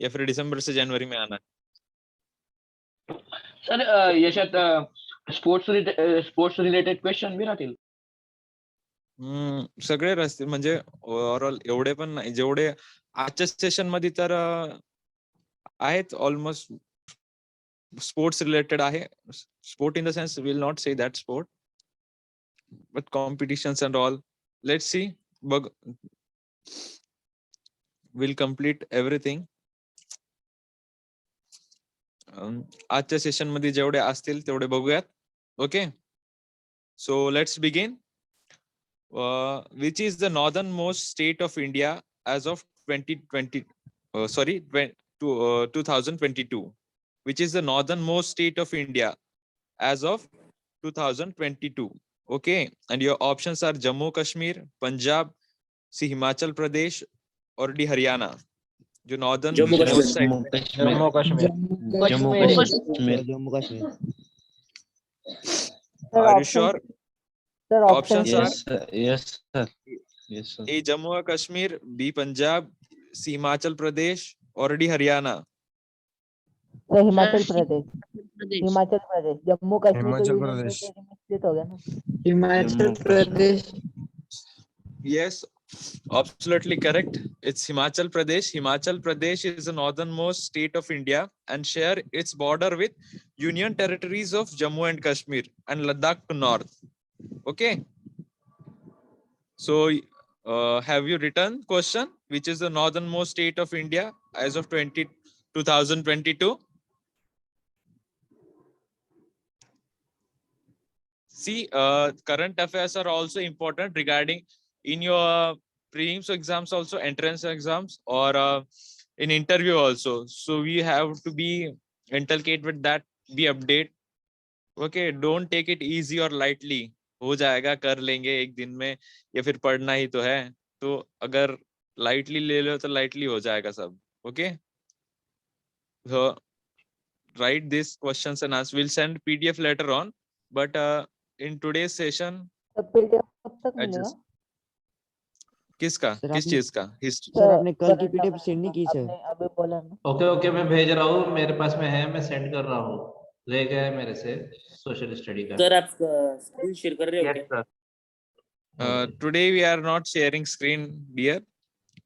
या फिर दिसंबर से जनवरी में आना? सर याच्यात स्पोर्ट्स रिलेटेड क्वेश्चन बी राहतील. सगळे रस्ते म्हणजे ओव्हरऑल एवढे पण नाही, जेवढे आजच्या सेशन मध्ये तर आहेत ऑलमोस्ट स्पोर्ट्स रिलेटेड आहे. Sport in the sense will not say that sport but competitions and all. Let's see. बघ, विल कम्प्लीट एव्हरीथिंग. आजच्या सेशन मध्ये जेवढे असतील तेवढे बघूयात. Okay, so let's begin. Which is the northernmost state of India as of 2022? Which is the northernmost state of India as of 2022? Okay, and your options are Jammu Kashmir, Punjab, see Himachal Pradesh, or the Haryana. जो northern Jammu most side. Jammu Kashmir. Jammu Kashmir. Are you sure? Sir, Options are Yes, sir. Yes, sir. A. Jammu and Kashmir, B. Punjab, C. Himachal Pradesh, or D. Haryana. Sir Himachal Pradesh. Himachal Pradesh. Jammu Kashmir तो Himachal union प्रदेश. Territory में स्थित हो गया ना. Himachal Pradesh. Yes, absolutely correct. It's Himachal Pradesh. Himachal Pradesh is the northernmost state of India and share its border with Union territories of Jammu and Kashmir and Ladakh to north. Okay. So, have you written question? Which is the northernmost state of India as of 2022? See, current affairs are also important regarding in your prelims exams, also entrance exams, or in interview also. So we have to be inculcate with that, be update. Okay, don't take it easy or lightly. हो जाएगा, कर लेंगे एक दिन में, या फिर पढ़ना ही तो है. तो अगर lightly ले लो तो lightly हो जाएगा सब. Okay, so write these questions and answers. We'll send PDF later on, but in today's session, PDF कब तक मिलेगा? किसका, सर, किस आपने- चीज का? हिस्ट्री. सर आपने कल की पीडीएफ सेंड नहीं की सर. आपने अभी बोला ना. ओके मैं भेज रहा हूँ, मेरे पास में है, मैं सेंड कर रहा हूँ. रह गया है मेरे से सोशल स्टडी का. सर आप स्क्रीन शेयर कर रहे हो Yes, क्या? sir. Today we are not sharing screen, dear.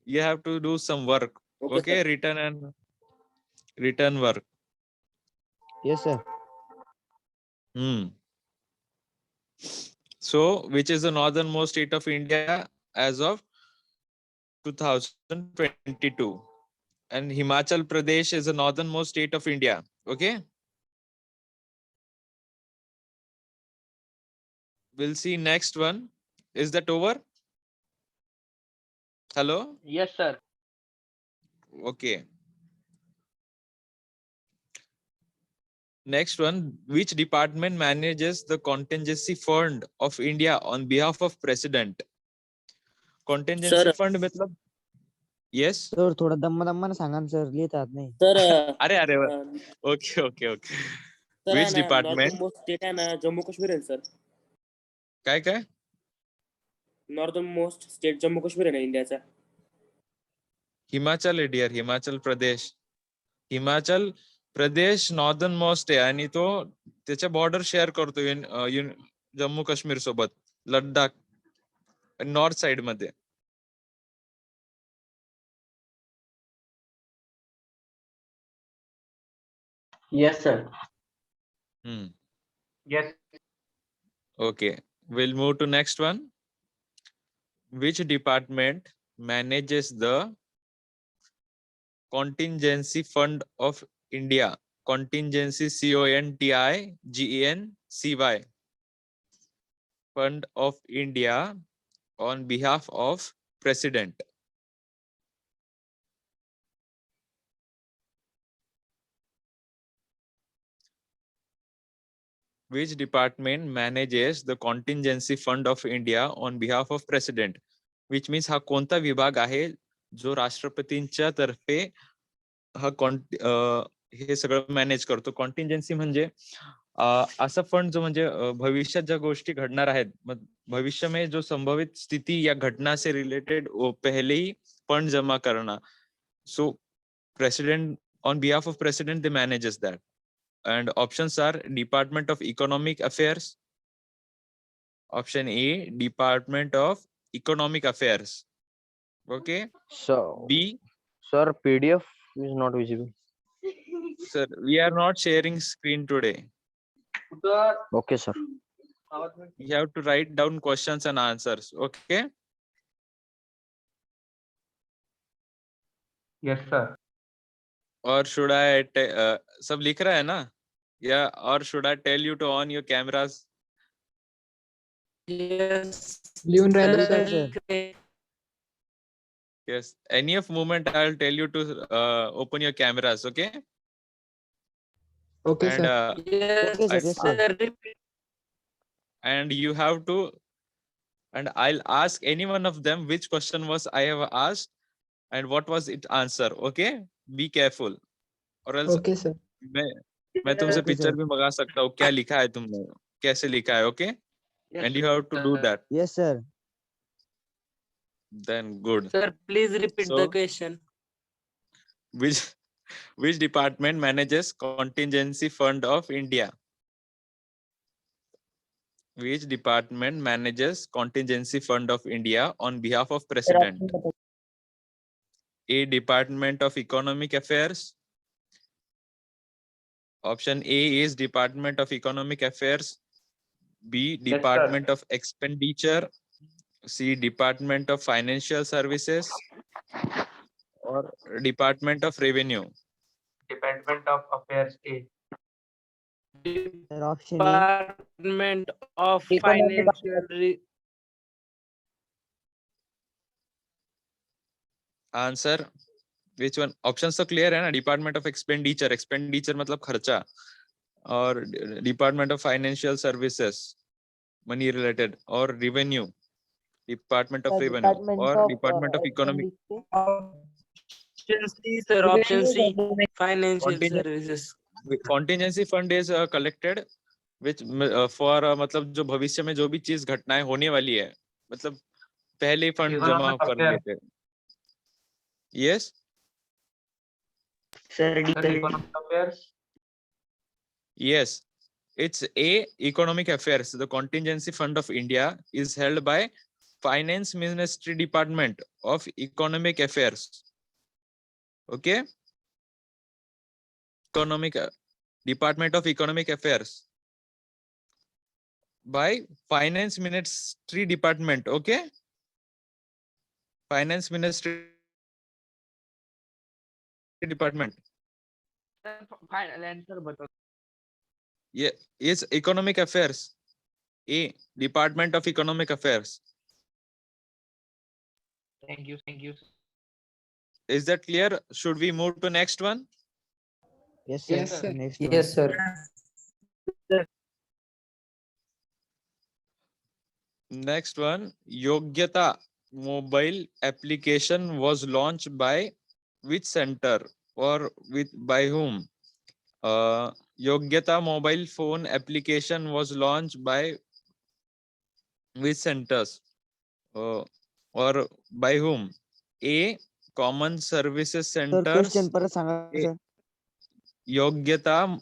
You have to do some work. Okay, sir. written work. Yes sir. So, which is the northernmost state of India as of 2022? And Himachal Pradesh is the northernmost state of India. Okay. We'll see next one. Is that over? Hello? Yes, sir. Okay. Next one, which department manages the contingency fund of India on behalf of president? Contingency Sir. fund मतलब? Yes. Sir थोडा दम्मा सांगा ना sir, लिहितात नाही. Sir अरे okay. Which department? North most state आहे ना, जम्मू काश्मीर आहे सर. काय? Northern most state Jammu Kashmir आहे ना इंडियाचा. हिमाचल आहे deer, Himachal Pradesh northern most आहे आणि तो त्याच्या बॉर्डर शेअर करतो जम्मू काश्मीर सोबत, लडाख नॉर्थ साइड मध्ये. Yes, sir. Yes. Okay, we'll move to next one. Which department manages the contingency fund of India? Contingency, CONTIGENCY, fund of India on behalf of president. Which department manages the contingency fund of India on behalf of president? Which means हा कोणता विभाग आहे जो राष्ट्रपतींच्या तर्फे हे सगळं manage करतो. कॉन्टिंजन्सी म्हणजे असा फंड जो म्हणजे भविष्यात ज्या गोष्टी घडणार आहेत, भविष्य में जो संभावित स्थिति या घटना से रिलेटेड पहले ही फंड जमा करना. सो president, on behalf of president, they manages that. And options are Department of Economic Affairs. Option A, Department of Economic Affairs. Okay. So, B, sir, PDF is not visible. sir, we are not sharing screen today. Okay, sir. You have to write down questions and answers. Okay. Yes, sir. Or should I सब लिख रहा है ना? Yeah. Or should I tell you to on your cameras? लिहून राहिलो sir. Yes. Any of movement, I'll tell you to open your cameras. Okay. Okay, And Okay, sir. Yes, sir. and you have to, and I'll ask any one of them which question was I have asked and what was it answer. Okay. Be careful. Or else Okay, sir. मैं तुमसे Okay, picture sir. भी मंगा सकता हूँ क्या लिखा है तुमने कैसे लिखा है. Okay. And you have to do that. Yes, sir. Then good. Sir, please repeat So- the question. Which department manages contingency fund of India? Which department manages contingency fund of India on behalf of president? A, Department of Economic Affairs. Option A is Department of Economic Affairs. B, sir. Department of Expenditure. C, Department of Financial Services. Or Department of Revenue. Department of Affairs A. Sir, option A. Department of Economic Financial. Answer. Which one? Options तो clear है ना? Department of Expenditure. Expenditure मतलब खर्चा. और Department of Financial Services. Money related. Or Revenue. Department of Revenue. Or Department of Economic. Option C, sir. Option C. Financial Contingent- services. Contingency fund is collected which for मतलब जो भविष्य में जो भी चीज घटनाएं होने वाली है मतलब पहले फंड जमा Economic कर affairs. लेते हैं. Yes. Sir, Economic Affairs. Yes. It's A, Economic Affairs. The contingency fund of India is held by Finance Ministry Department of Economic Affairs. Okay. Department of Economic Affairs by Finance Ministry Department. Okay. Finance Ministry Department. Final answer बताओ. Yeah, is Economic Affairs. A, Department of Economic Affairs. Thank you. Is that clear? Should we move to next one? Yes, sir. Yes, sir. Next one. Yes, sir. Next one, Yogyata mobile application was launched by which center or by whom? Yogyata mobile phone application was launched by which centers or by whom? A, Common Services Sir, Centers. question परत सांगा sir. Yogyata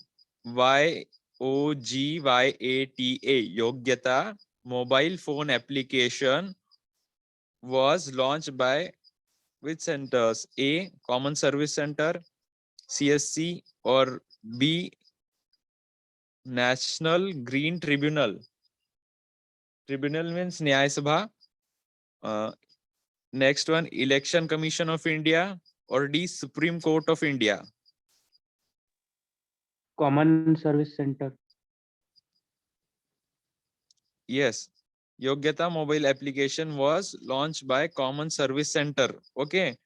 YOGYATA Yogyata mobile phone application was launched by which centers? A, Common Service Center, CSC, or B, National Green Tribunal. Tribunal means Nyaya Sabha. Next one, Election Commission of India, or D, Supreme Court of India. Common Service Center. Yes, Yogyata mobile application was launched by Common Service Center. Okay,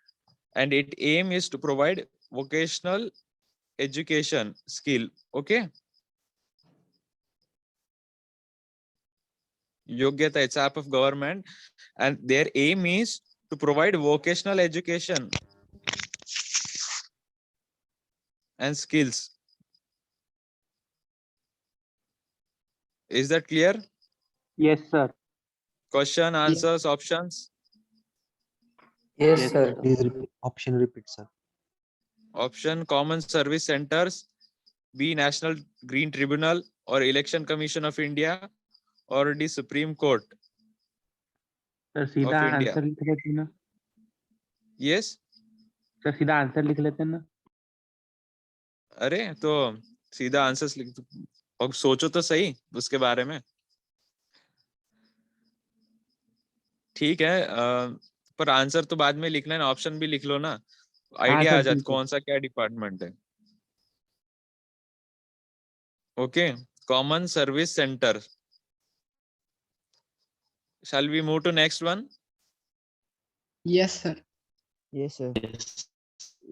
and its aim is to provide vocational education skill. Okay, Yogyata, it's app of government, and their aim is to provide vocational education and skills. Is that clear? Yes, sir. Question, answers, options. Yes, sir. Please repeat. Option repeat, sir. Option Common Service Centers, B National Green Tribunal or Election Commission of India, or D Supreme Court sir सीधा of India. Answer लिख लेते हैं ना Yes. Sir सीधा answer लिख लेते हैं ना अरे तो सीधा आंसर्स लिख दो और सोचो तो सही उसके बारे में. ठीक है पर आंसर तो बाद में लिखना है ना, ऑप्शन भी लिख लो ना, आइडिया सर, आ जाता ठीक है। कौन सा क्या डिपार्टमेंट है. Okay, common service centre. Shall we move to next one? Yes, sir.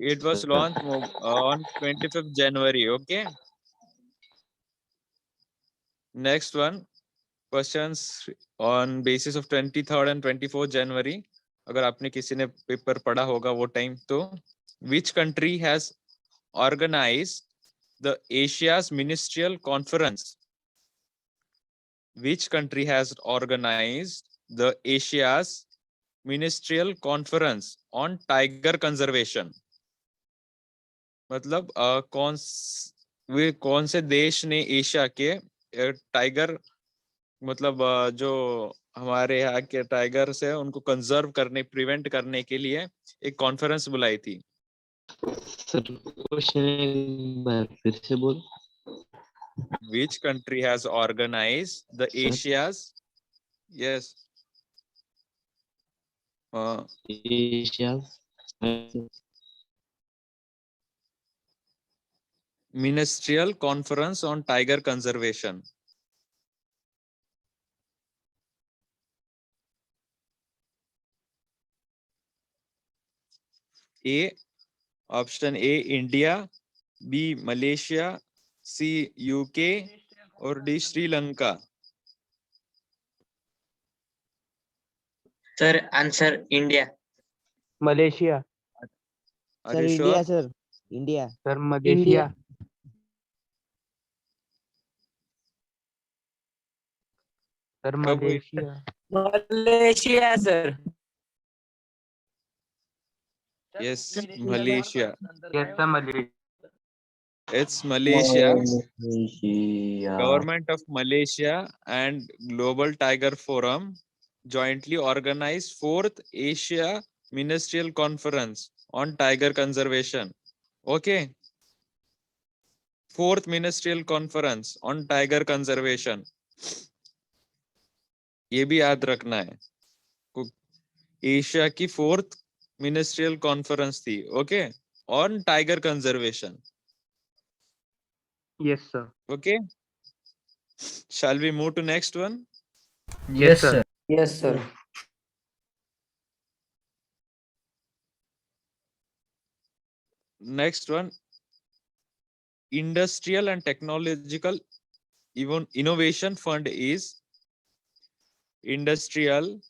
It was launched on 25th January. Okay. Next one, questions on basis of 23rd and 24th January. अगर आपने किसी ने पेपर पढ़ा होगा वो time तो, which country has organized the Asia's ministerial conference? Which country has organized the Asia's ministerial conference on tiger conservation? मतलब कौन से देश ने एशिया के टाइगर मतलब जो हमारे यहाँ के टाइगर्स है उनको कंजर्व करने, प्रिवेंट करने के लिए एक कॉन्फ्रेंस बुलाई थी. सर क्वेश्चन एक बार फिर से बोल. Which country has organized the Sir? Asia's? Yes. Asia's Ministerial conference on tiger conservation. A, option A India, B Malaysia, C UK, or D Sri Lanka. Sir, answer India. Malaysia Are Sir, you India, sure? sir. India. Sir Malaysia sir कब हुई? Malaysia Malaysia, sir. Yes, Malaysia. Yes sir Malaysia It's Malaysia. Government of Malaysia and Global Tiger Forum jointly organized 4th Asia Ministerial Conference on Tiger Conservation. Okay. 4th Ministerial Conference on Tiger Conservation. ये भी याद रखना है. Asia की 4th Ministerial Conference थी. Okay. On Tiger Conservation. Yes sir Okay. Shall we move to next one? Yes sir Yes, sir. Next one, Industrial and Technological Innovation Fund is Industrial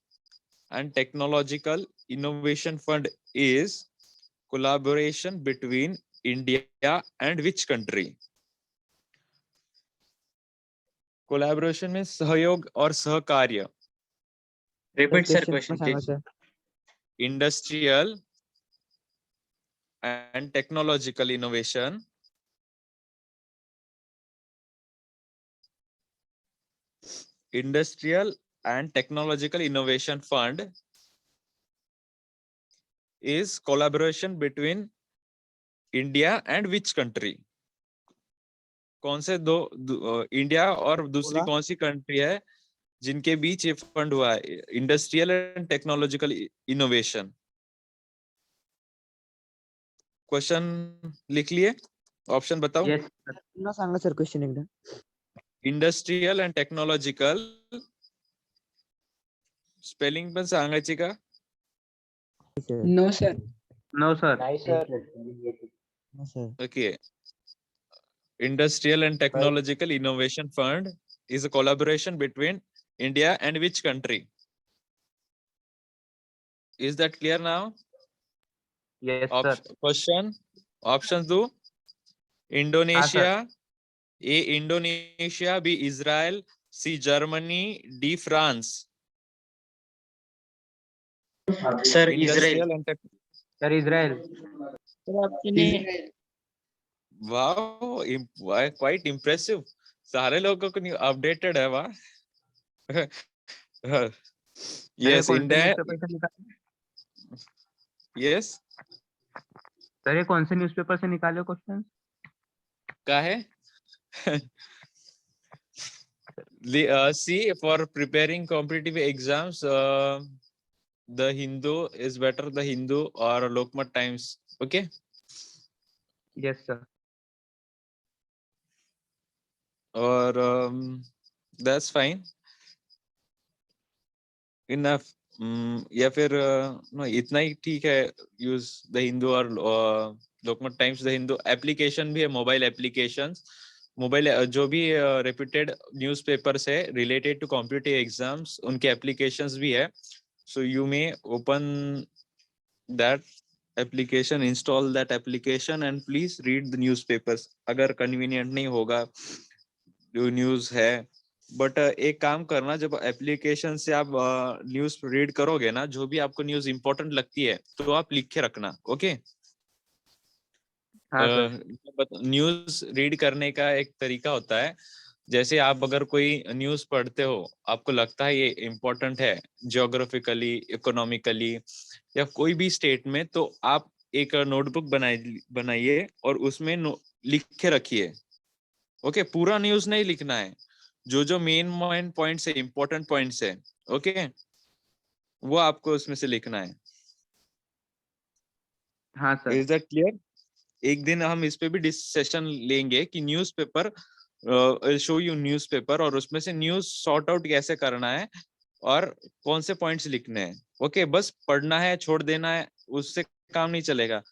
and Technological Innovation Fund is collaboration between India and which country? Collaboration means सहयोग और सहकार्य. Repeat, sir, Question question, Sanga, please. sir. Industrial and Technological Innovation Industrial and Technological Innovation Fund is collaboration between India and which country? कौन से दो India और दूसरी बोला? कौन सी कंट्री है जिनके बीच ये फंड हुआ है? Industrial and technological innovation. Question लिख लिए, ऑप्शन बताओ. यस पुन्हा सांगा सर क्वेश्चन एकदा. इंडस्ट्रियल एंड टेक्नॉलॉजिकल स्पेलिंग पण सांगायची का? No sir. No sir no sir. Okay. Industrial and Technological Innovation Fund is a collaboration between India and which country? Is that clear now? Yes sir Question. Options do. Indonesia. A. Indonesia. B. Israel. C. Germany. D. France. Sir, Israel. Industrial and sir Israel वाह, quite impressive. सारे लोगों को updated है वाह। Yes, कौन से India. Newspaper से निकाले यस, सर, ये कौन से न्यूज़पेपर से निकाले क्वेश्चन? का है? See, for preparing competitive exams, the Hindu is better, the Hindu or Lokmat Times. Okay. Yes sir. Or that's fine. Enough. या फिर no, इतना ही ठीक है. यूज द हिंदू और लोकमत टाइम्स. द हिंदू एप्लीकेशन भी है, मोबाइल एप्लीकेशंस. मोबाइल जो भी रेप्यूटेड न्यूज़पेपर्स है रिलेटेड टू कॉम्पिटिटिव एग्जाम्स, उनके एप्लीकेशंस भी है. So you may open that application, install that application and please read the newspapers. अगर कन्वीनियंट नहीं होगा जो न्यूज़ है, बट एक काम करना, जब एप्लीकेशन से आप न्यूज़ रीड करोगे ना, जो भी आपको न्यूज़ इंपॉर्टेंट लगती है तो आप लिख के रखना. ओके. हाँ सर. न्यूज़ रीड करने का एक तरीका होता है. जैसे आप अगर कोई न्यूज़ पढ़ते हो, आपको लगता है ये इम्पोर्टेंट है जियोग्राफिकली, इकोनॉमिकली या कोई भी स्टेट में, तो आप एक नोटबुक बनाइए और उसमें लिख के रखिए. ओके. पूरा न्यूज़ नहीं लिखना है, जो मेन पॉइंट्स है, इंपॉर्टेंट पॉइंट्स है, ओके, वो आपको उसमें से लिखना है. हाँ सर. Is that clear? एक दिन हम इस पे भी डिस्कशन लेंगे कि न्यूज़पेपर, शो यू न्यूज़पेपर, और उसमें से न्यूज़ सॉर्ट आउट कैसे करना है और कौन से पॉइंट्स लिखने हैं. ओके. बस पढ़ना है, छोड़ देना है, उससे काम नहीं चलेगा.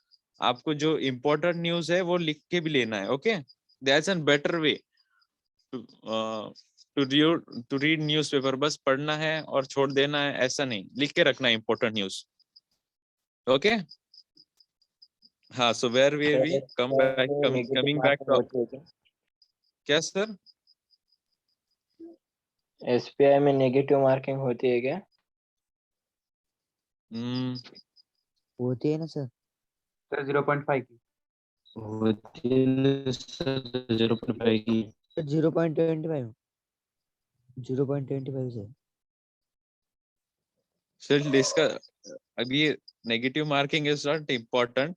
आपको जो इम्पोर्टेंट न्यूज़ है वो लिख के भी लेना है. Okay. That's an better way to read newspaper. बस पढ़ना है और छोड़ देना है, ऐसा नहीं. लिख के रखना है इम्पोर्टेंट न्यूज़. ओके. हाँ. So where we coming back to, क्या सर? एसपीआई में नेगेटिव मार्किंग होती है क्या? होती है ना सर. सर 0.5 की. होती है ना सर 0.5 की. 0.25 से. सर डिस्कस अभी. Negative marking is not important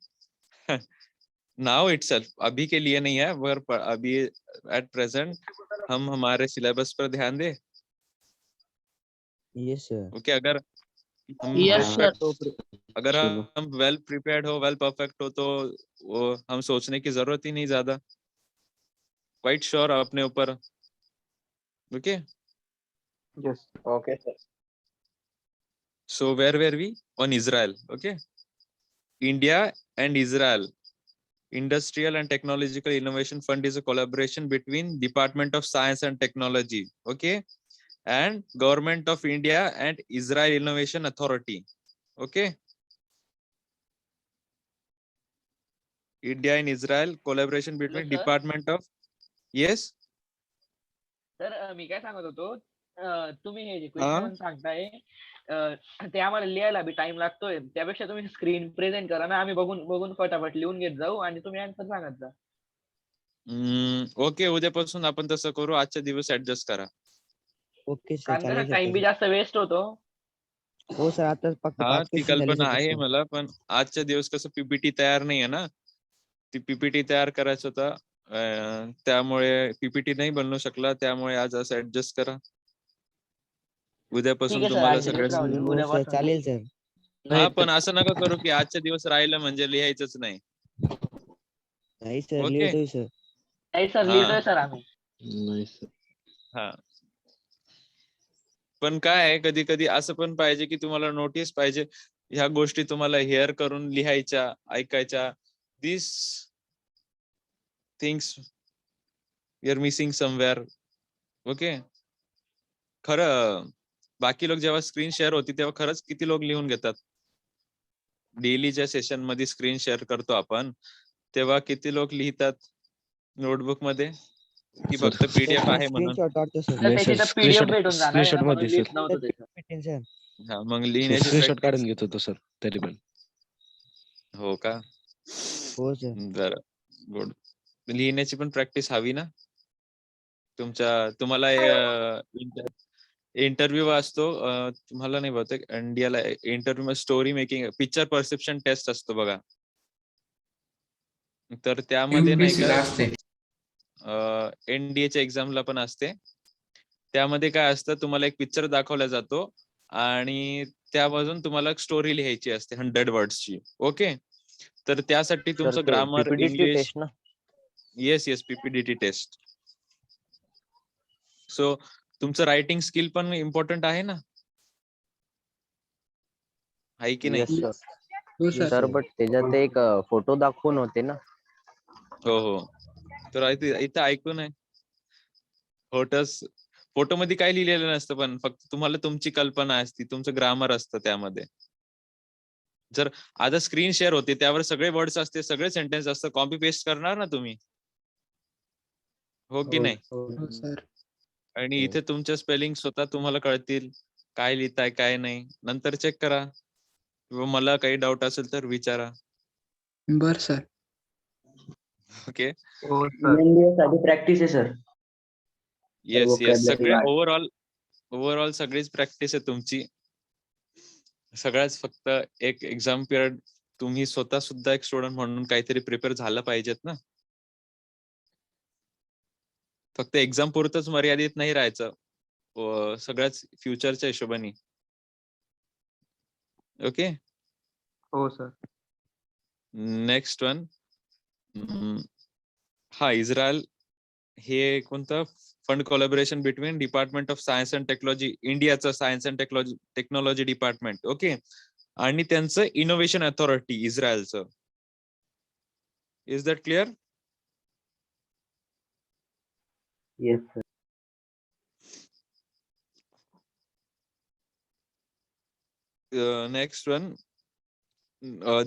now itself. अभी के लिए नहीं है, मगर अभी एट प्रेजेंट हम हमारे सिलेबस पर ध्यान दें. Yes sir. ओके. अगर हम अगर हम वेल प्रिपेयर्ड हो, वेल परफेक्ट हो, तो वो हम सोचने की जरूरत ही नहीं ज्यादा. क्वाइट श्योर अपने ऊपर. Okay. Yes. Okay sir. So where were we? On Israel. Okay. India and Israel Industrial and Technological Innovation Fund is a collaboration between Department of Science and Technology, okay, and Government of India and Israel Innovation Authority. Okay. India and Israel collaboration between Hello, sir. Department of, yes. Sir मी काय सांगत होतो, तुम्ही हे जे हा. Question सांगताय ते आम्हाला लिहायला बी टाइम लागतोय. त्यापेक्षा तुम्ही स्क्रीन प्रेझेंट करा ना, आम्ही बघून बघून फटाफट लिहून घेत जाऊ आणि तुम्ही आन्सर सांगत जा. ओके. उद्यापासून आपण तसं करू. आजच्या दिवस ऍडजस्ट करा. Okay sir. कारण चालेल टाइम बी सर. जास्त वेस्ट होतो. हो सर. आता फक्त हा, 5 ती क्वेश्चन झाले कल्पना सर आहे फक्त. मला, पण आजच्या दिवस कसं पीपीटी तयार नाहीये ना, ती पीपीटी तयार करायचं होता, त्यामुळे पीपीटी नाही बनवू शकला, त्यामुळे आज असं ऍडजस्ट करा. ठीक उद्यापासून आहे सर, तुम्हाला आजच्या सगळं. दिवस राहू दे, हो सर. उद्यापासून. चालेल सर. हा, पण असं नका करू की आजच्या दिवस राहिलं म्हणजे लिहायचंच नाही. नाही सर. ओके. लिहितोय सर. नाही सर, हा. लिहितोय सर आम्ही. नाही सर. हा. पण काय आहे, कधी कधी असं पण पाहिजे की तुम्हाला नोटीस पाहिजे, ह्या गोष्टी तुम्हाला हेअर करून लिहायच्या, ऐकायच्या. This things you are missing somewhere. Okay. खरं बाकी लोक जेव्हा स्क्रीन शेअर होती तेव्हा खरंच किती लोक लिहून घेतात. डेलीच्या सेशन मध्ये स्क्रीन शेअर करतो आपण, तेव्हा किती लोक लिहितात नोटबुक मध्ये, की सर, फक्त पीडीएफ आहे म्हणून. स्क्रीनशॉट काढतो सर. तर त्याची तर पीडीएफ भेटून जाणार आहे ना, स्क्रीनशॉट म्हणून मध्ये लिहित सर. नव्हतं त्याचं. भेटेल सर. हा, मग लिहिण्याची स्क्रीनशॉट प्रॅक्टिस. काढून घेत होतो सर तरी पण. हो का? हो सर. बरं, गुड. लिहिण्याची पण प्रॅक्टिस हवी ना तुम्हाला. इंटरव्ह्यू असतो तुम्हाला नाही बहुतेक इंडियाला interview story making picture perception test असतो बघा. तर त्यामध्ये नाही UPSC ला असते. का NDA च्या एक्झामला पण असते. त्यामध्ये काय असतं, तुम्हाला एक पिक्चर दाखवला जातो आणि त्यामधून तुम्हाला स्टोरी लिहायची असते 100 वर्ड्सची. ओके, तर त्यासाठी तुमचं ग्रामर, इंग्लिश. टेस्ट ना. Yes PPDT test. सो तुमचं रायटिंग स्किल पण इम्पॉर्टंट आहे ना, आहे की नाही? हो सर. बट त्याच्यात एक फोटो दाखवून होते ना. हो. तर इथं ऐकून आहे. फोटो मध्ये काय लिहिलेलं नसतं, पण फक्त तुम्हाला तुमची कल्पना असते, तुमचं ग्रामर असतं त्यामध्ये. जर आता स्क्रीन शेअर होते त्यावर सगळे वर्ड्स असते, सगळे सेंटेन्स असतं, कॉपी पेस्ट करणार ना तुम्ही, हो की नाही? हो सर. आणि इथे तुमच्या स्पेलिंग स्वतः तुम्हाला कळतील, काय लिहिताय काय नाही. नंतर चेक करा किंवा मला काही डाऊट असेल तर विचारा. बर सर. ओके. हो सर. प्रॅक्टिस आहे सर. येस सगळे ओव्हरऑल सगळीच प्रॅक्टिस आहे तुमची. सगळ्याच फक्त एक एक्झाम पिरियड तुम्ही स्वतः सुद्धा एक स्टुडंट म्हणून काहीतरी प्रिपेअर झालं पाहिजेत ना. फक्त एक्झाम पुरतच मर्यादित नाही राहायचं, सगळ्याच फ्युचरच्या हिशोबाने. ओके. हो सर. Next one. हा, इस्रायल हे कोणतं fund collaboration between department of science and technology, इंडियाचं science and technology department. Okay, आणि त्यांचं इनोव्हेशन अथॉरिटी इस्रायलचं. Is that clear? Yes sir. Next one,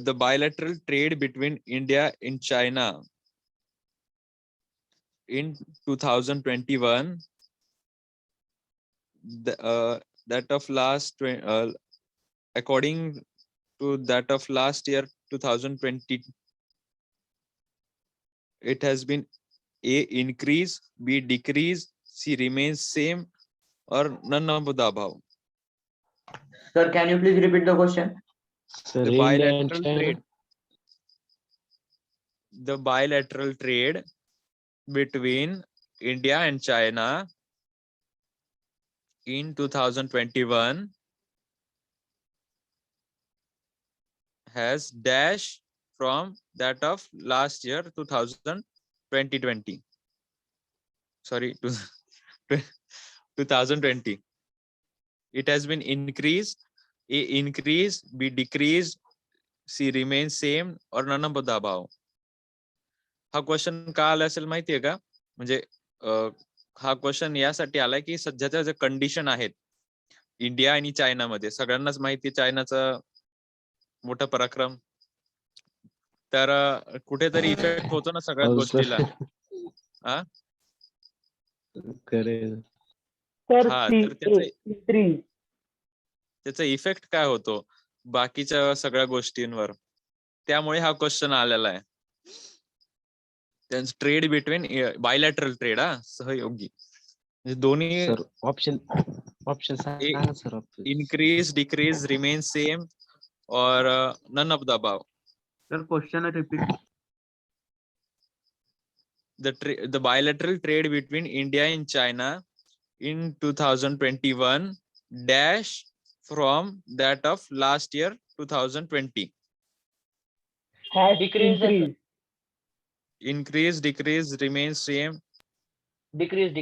the bilateral trade between India and China in 2021, that of last according to that of last year 2020, it has been A, increase, B, decrease, C, remains same, or none of the above. Sir, can you please repeat the question? Sir, The India and bilateral China. trade. The bilateral trade between India and China in 2021 has dash from that of last year 2020. Sorry, 2020. It has been increased, A, increase, B, decrease, C, remain same, or none of the above. हा question का आला असेल माहितीये का? म्हणजे हा question यासाठी आलाय की सध्याच्या ज्या कंडिशन आहेत इंडिया आणि चायना मध्ये, सगळ्यांनाच माहिती चायनाचा मोठा पराक्रम, तर कुठेतरी इफेक्ट होतो ना सगळ्याच हो गोष्टीला. सर. हा करेल. सर हा, सी तर त्याचा थ्री इफेक्ट काय होतो बाकीच्या सगळ्या गोष्टींवर, त्यामुळे हा क्वेश्चन आलेला आहे. ट्रेड बिटवीन बायलॅटरल ट्रेड, सहयोगी, म्हणजे दोन्ही. सर ऑप्शन सांगा ना sir. Increase, decrease, remain same, और none of the above. Sir question repeat. The bilateral trade between India and China in 2021 dash from that of last year 2020. decrease Increase, decrease, remain same. decrease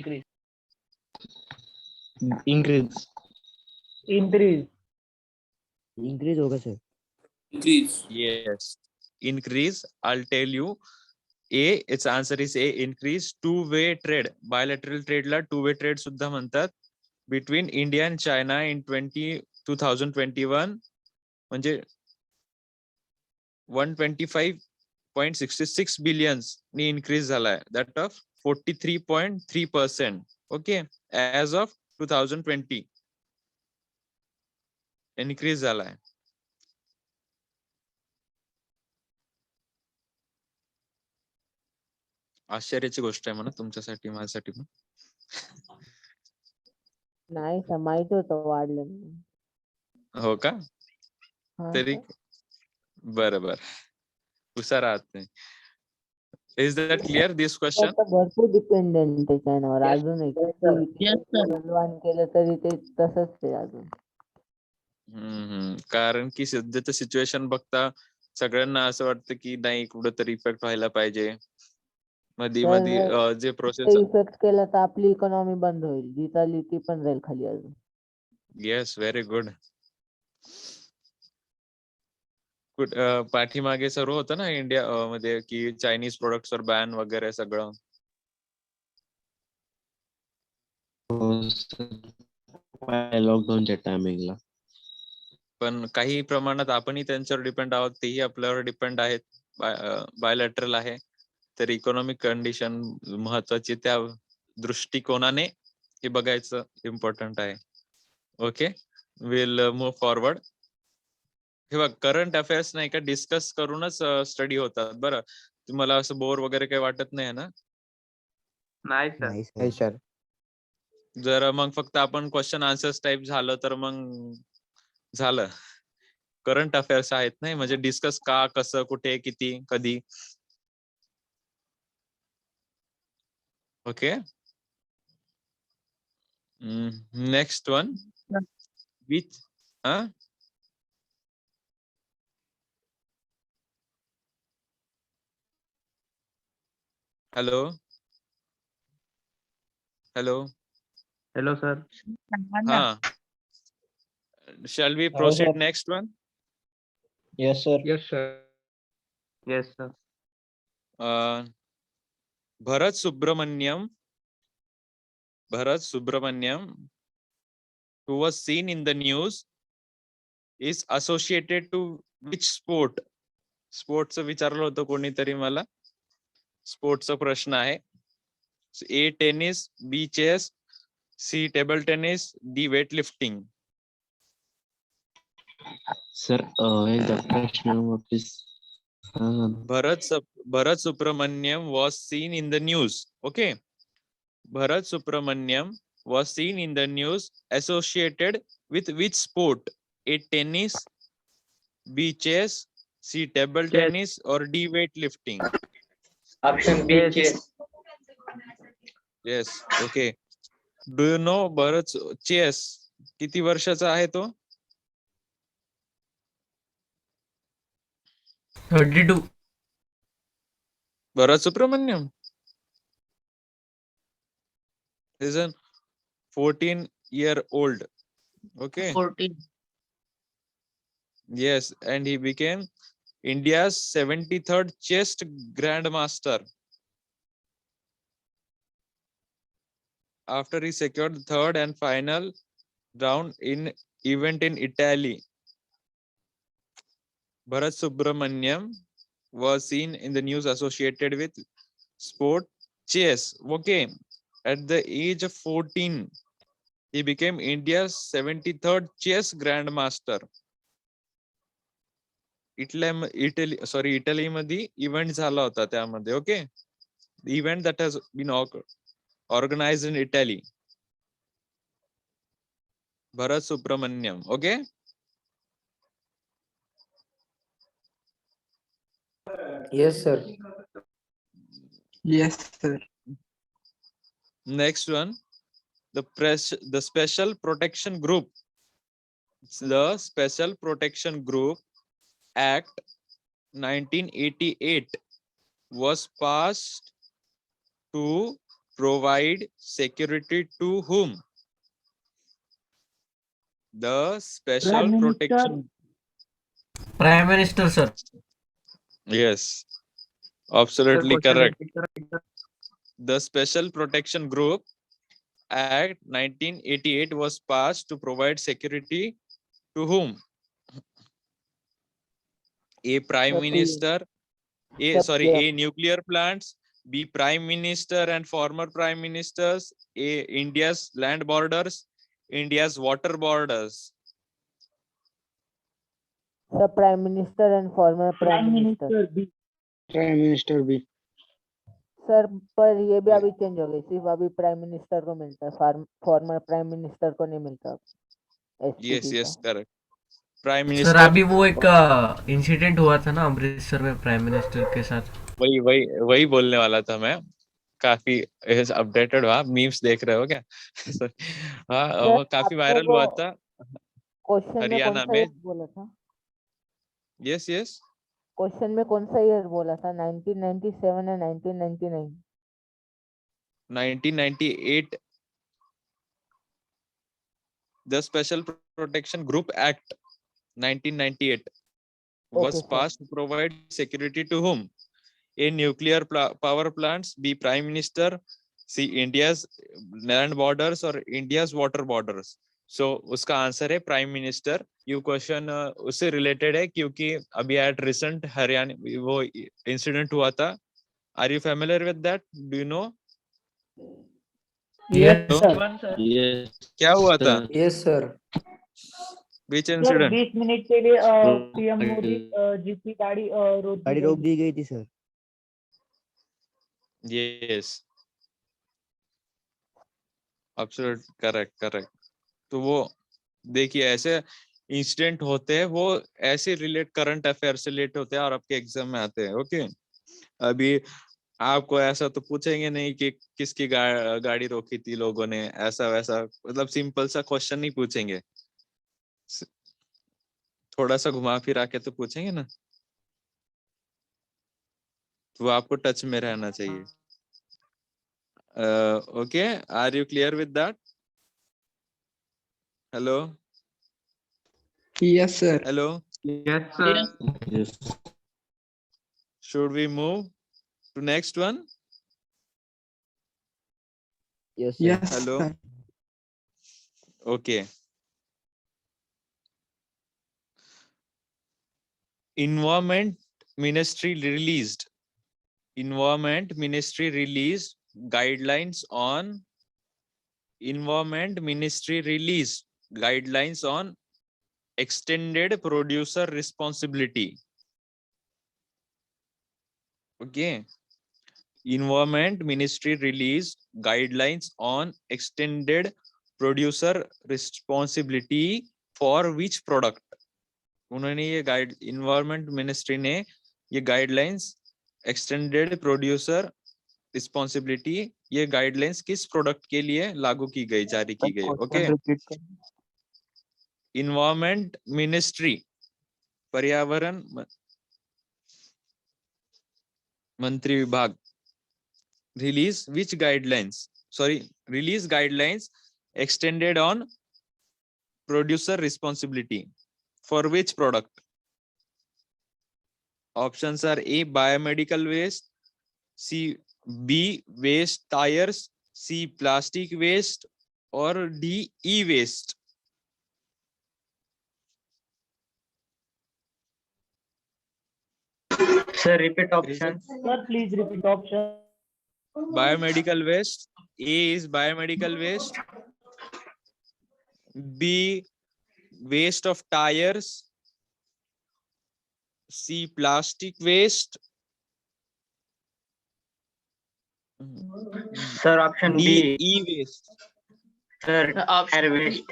Increase. increase होगा sir. Increase. Yes, increase. I'll tell you. A, its answer is A, increase. Two-way trade, bilateral trade La two-way trade सुद्धा म्हणतात, between India and China in 2021 म्हणजे 125.66 billions नी increase झालाय, that of 43.3%. okay, as of 2020 increase झालाय. आश्चर्याची गोष्ट आहे म्हणा तुमच्यासाठी, माझ्यासाठी पण. नाही सर, माहित होतं वाढलं म्हणून. हो का? हा तरी सर. बरं हुशार आहात तुम्ही. Is that clear this question? आता भरपूर डिपेंडेंट त्याच्यावर Yes. अजून एक Yes, sir. बलवान केलं तरी ते तसंच ते अजून. कारण की सध्याचं सिच्युएशन बघता सगळ्यांना असं वाटतं की नाही कुठंतरी इफेक्ट व्हायला पाहिजे. मध्ये जे प्रोसेस. इफेक्ट केला तर आपली इकॉनॉमी बंद होईल, जी चालली ती पण जाईल खाली अजून. Yes, very good. पाठीमागे सर्व होतं ना इंडिया मध्ये की चायनीज प्रोडक्ट्सवर बॅन वगैरे सगळं. लॉकडाऊनच्या टायमिंगला. पण काही प्रमाणात आपणही त्यांच्यावर डिपेंड आहोत, तेही आपल्यावर डिपेंड आहेत. बायलॅटरल आहे, तर इकॉनॉमिक कंडिशन महत्वाची, त्या दृष्टिकोनाने हे बघायचं इम्पॉर्टंट आहे. Okay, will move forward. हे बघ, करंट अफेअर्स नाही का डिस्कस करूनच स्टडी होतात. बरं, तुम्हाला असं बोर वगैरे काही वाटत नाही ना? नाही सर. नाही सर. जर मग फक्त आपण क्वेश्चन आन्सर्स टाइप झालं तर मग झालं. करंट अफेअर्स आहेत नाही, म्हणजे डिस्कस का, कसं, कुठे, किती, कधी. Okay, next one. Which hello hello hello sir. हा, shall we proceed next one? Yes sir. Yes sir. Yes sir. Bharat Subramaniam, who was seen in the news, is associated to which sport? स्पोर्टचं विचारलं होतं कोणीतरी मला. स्पोर्टचा प्रश्न आहे. A tennis, B chess, C table tennis, D weight lifting. Sir एकदा प्रश्न वापस सांगा ना. Bharat Subramaniam was seen in the news. Okay, Bharat Subramaniam was seen in the news associated with which sport? A tennis, B chess, C table tennis, or D weightlifting? Option B, chess. Yes. Okay. Do you know Bharat chess किती वर्षाचा आहे तो? 32. Bharat Subramaniam is a 14-year-old. Okay. 14. Yes, and he became India's 73rd chess grandmaster after he secured the third and final round in event in Italy. Bharat Subramaniam was seen in the news associated with sport chess. Okay, at the age of 14, he became India's 73rd chess grandmaster. Italy मध्ये event झाला होता त्यामध्ये. Okay, event that has been organized in Italy. Bharat Subramaniam. Okay. Yes, sir. Yes, sir. Next one, the Special Protection Group. The Special Protection Group Act 1988 was passed to provide security to whom? The Special Protection. Prime Minister, sir. Yes, absolutely correct. The Special Protection Group Act 1988 was passed to provide security to whom? A Prime Minister, A nuclear plants, B Prime Minister and former Prime Ministers, A India's land borders, India's water borders. The Prime Minister and former Prime Minister. Prime Minister B. Sir पर ये भी अभी change हो गई, सिर्फ अभी prime minister को मिलता है, फॉर्मर प्राइम मिनिस्टर को नहीं मिलता यस SPP यस का। Correct, prime sir minister. अभी वो एक इंसिडेंट हुआ था ना अमृतसर में प्राइम मिनिस्टर के साथ। वही वही वही बोलने वाला था मैं, काफी अपडेटेड हुआ, मीम्स देख रहे हो क्या? हाँ सर वो काफी आपने वायरल वो हुआ था क्वेश्चन में कौन हरियाणा सा में। ईयर बोला था? यस यस, क्वेश्चन में कौन सा ईयर बोला था? 1997 या 1999? 1998 the Special Protection Group Act 1998 was Okay, sir. passed to provide security to whom? A nuclear power plants, B prime minister, C India's land borders or India's water borders. So उसका answer है prime minister. ये question उससे related है क्योंकि अभी eight recent Haryana वो incident हुआ था। Are you familiar with that? Do you know? Yes, sir. Sir Yes, क्या हुआ था? sir. Yes, sir. Which sir incident? 20 minute के लिए पीएम मोदी जी की गाड़ी रोक दी गई थी sir. Yes absolute correct correct. तो वो देखिए ऐसे इंसिडेंट होते हैं, वो ऐसे रिलेट करंट अफेयर से रिलेट होते हैं और आपके एग्जाम में आते हैं। ओके अभी आपको ऐसा तो पूछेंगे नहीं कि किसकी गाड़ी रोकी थी लोगों ने, ऐसा वैसा, मतलब सिंपल सा क्वेश्चन नहीं पूछेंगे, थोड़ा सा घुमा फिरा के तो पूछेंगे ना, तो आपको टच में रहना चाहिए। Okay are you clear with that? Hello Yes, sir. Hello, yes sir. Yes. should we move to next one? Yes Yes, Hello. sir. Okay. Environment Ministry released guidelines on extended producer responsibility. Okay. Environment Ministry released guidelines on extended producer responsibility for which product? उन्होंने ये environment ministry ने ये guidelines extended producer responsibility, ये guidelines किस product के लिए लागू की गई, जारी की गई? ओके इन्वायरमेंट मिनिस्ट्री, पर्यावरण मंत्री विभाग release guidelines extended on producer responsibility for which product? Options are A biomedical waste, C B waste tires, C plastic waste or D e-waste. Sir, repeat options. Sir please repeat option. Biomedical waste, A is biomedical waste, B waste of tires, C plastic waste, Sir, option D B. e-waste. Sir, tire waste.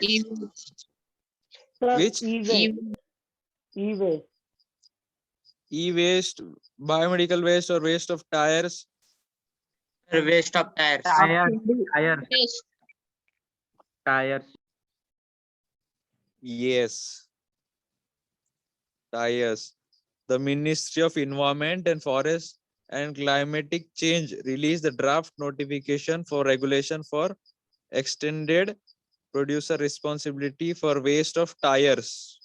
Which? E-waste E-waste, biomedical waste or waste of tires? Sir, waste of tires. Tyre Yes, tires. The Ministry of Environment and Forest and Climatic Change released the draft notification for regulation for extended producer responsibility for waste of tires.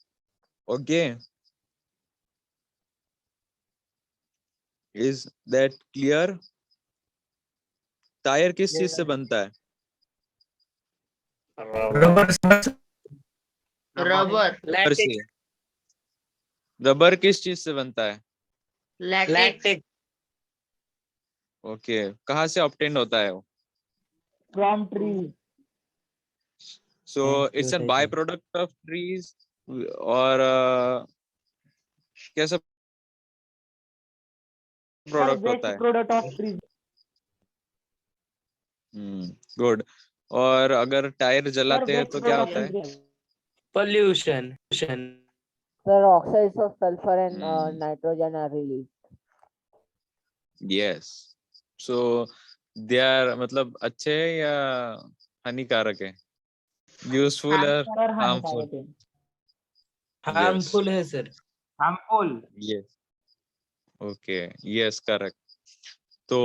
Okay. Is that clear? Tyre किस चीज से बनता है? Rubber से। Rubber किस चीज से बनता है? Lactic. ओके कहाँ से ऑब्टेन होता है वो? From tree. So it's a byproduct of trees or कैसा प्रोडक्ट होता है? Product of tree. गुड। और अगर टायर जलाते हैं तो क्या होता है? Pollution. Sir, oxides of sulfur and Hmm. nitrogen are released. Yes. So they are मतलब अच्छे है या हानिकारक है? यूजफुल और हार्मफुल? हार्मफुल है सर। Harmful. Yes, okay, yes, correct. तो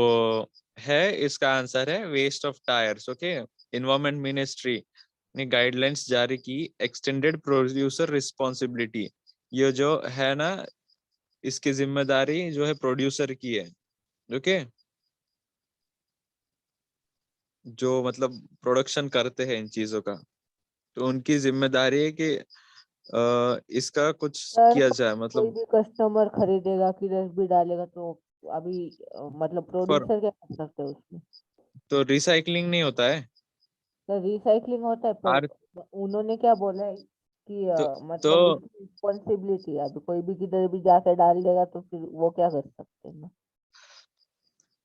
है, इसका आंसर है waste of tyres. Okay, environment ministry ने गाइडलाइंस जारी की, एक्सटेंडेड प्रोड्यूसर रिस्पॉन्सिबिलिटी। ये जो है ना, इसकी जिम्मेदारी जो है प्रोड्यूसर की है। ओके, जो मतलब प्रोडक्शन करते हैं इन चीजों का, तो उनकी जिम्मेदारी है कि इसका कुछ सर, किया जाए। कोई मतलब भी कस्टमर खरीदेगा किधर भी डालेगा तो अभी मतलब प्रोड्यूसर क्या कर सकते हैं उसमें? तो रिसाइकलिंग नहीं होता है। सर, रिसाइकलिंग होता है पर आर उन्होंने क्या बोला है कि तो मतलब उसकी रिस्पॉन्सिबिलिटी है। अभी कोई भी किधर भी जाके डाल देगा तो फिर वो क्या कर सकते हैं ना?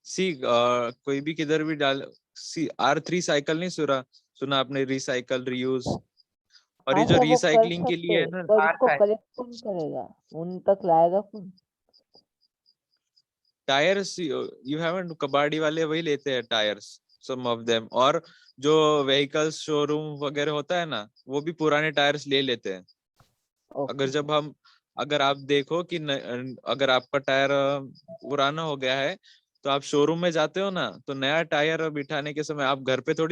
सी कोई भी किधर भी डाल। सी R3 साइकिल नहीं सुना आपने? Recycle, reuse. और हाँ ये जो सर, वो कर रिसाइकलिंग के सकते लिए है हैं ना, पर उसको कलेक्ट कौन करेगा? उन तक लाएगा कौन? टायर्स यू हैवंट, कबाड़ी वाले वही लेते हैं टायर्स, सम ऑफ देम। और जो व्हीकल्स शोरूम वगैरह होता है ना, वो भी पुराने टायर्स ले लेते हैं। Okay sir. अगर आप देखो कि अगर आपका टायर पुराना हो गया है, तो आप शोरूम में जाते हो ना, तो नया टायर बिठाने के समय आप घर पे थोड़ी